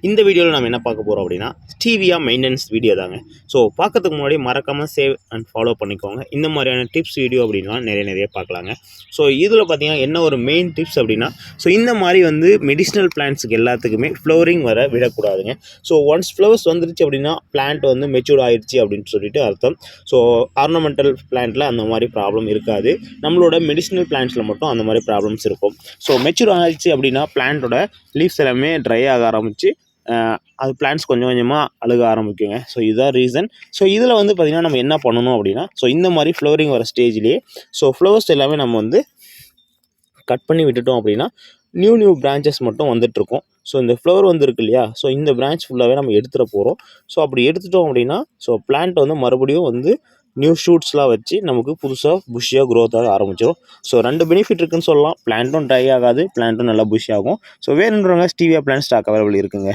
இந்த வீடியோவில் நம்ம என்ன பார்க்க போகிறோம் அப்படின்னா ஸ்டீவியா மெயின்டெனன்ஸ் வீடியோ தாங்க. ஸோ பார்க்கறதுக்கு முன்னாடி மறக்காமல் சேவ் அண்ட் ஃபாலோ பண்ணிக்கோங்க. இந்த மாதிரியான டிப்ஸ் வீடியோ அப்படின்னா நிறைய பார்க்கலாங்க. ஸோ இதில் பார்த்தீங்கன்னா என்ன ஒரு மெயின் டிப்ஸ் அப்படின்னா, ஸோ இந்த மாதிரி வந்து மெடிசினல் பிளான்ட்ஸுக்கு எல்லாத்துக்குமே ஃப்ளவரிங் வர விடக்கூடாதுங்க. ஸோ ஒன்ஸ் ஃப்ளவர்ஸ் வந்துருச்சு அப்படின்னா பிளான்ட் வந்து மெச்சூர்ட் ஆயிடுச்சு அப்படின்னு சொல்லிட்டு அர்த்தம். ஸோ ஆர்னமெண்டல் பிளான்ட்டில் அந்த மாதிரி ப்ராப்ளம் இருக்காது. நம்மளோட மெடிசினல் பிளான்ட்ஸில் மட்டும் அந்த மாதிரி ப்ராப்ளம்ஸ் இருக்கும். ஸோ மெச்சூர் ஆயிடுச்சு அப்படின்னா பிளான்ட்டோட லீவ்ஸ் எல்லாமே ட்ரை ஆக ஆரம்பித்து அது பிளான்ட்ஸ் கொஞ்சம் கொஞ்சமாக அழுக ஆரம்பிக்குங்க. ஸோ இதுதான் ரீசன். ஸோ இதில் வந்து பார்த்திங்கன்னா நம்ம என்ன பண்ணணும் அப்படின்னா, ஸோ இந்த மாதிரி ஃப்ளவரிங் வர ஸ்டேஜ்லேயே ஸோ ஃப்ளவர்ஸ் எல்லாமே நம்ம வந்து கட் பண்ணி விட்டுட்டோம் அப்படின்னா நியூ பிரான்ச்சஸ் மட்டும் வந்துட்டுருக்கும். ஸோ இந்த ஃப்ளவர் வந்துருக்கு இல்லையா, ஸோ இந்த பிரான்ச் ஃபுல்லாகவே நம்ம எடுத்துகிற போகிறோம். ஸோ அப்படி எடுத்துட்டோம் அப்படின்னா ஸோ பிளான்ட் வந்து மறுபடியும் வந்து நியூ ஷூட்ஸ்லாம் வச்சு நமக்கு புதுசாக புஷ்ஷியாக க்ரோத் ஆக ஆரம்பிச்சிடும். ஸோ 2 பெனிஃபிட் இருக்குதுன்னு சொல்லலாம். பிளான்ட்டும் ட்ரை ஆகாது, பிளான்ட்டும் நல்லா புஷ் ஆகும். ஸோ வேணுன்றவங்க ஸ்டீவியா பிளான்ட் ஸ்டாக் அவைலபிள் இருக்குங்க.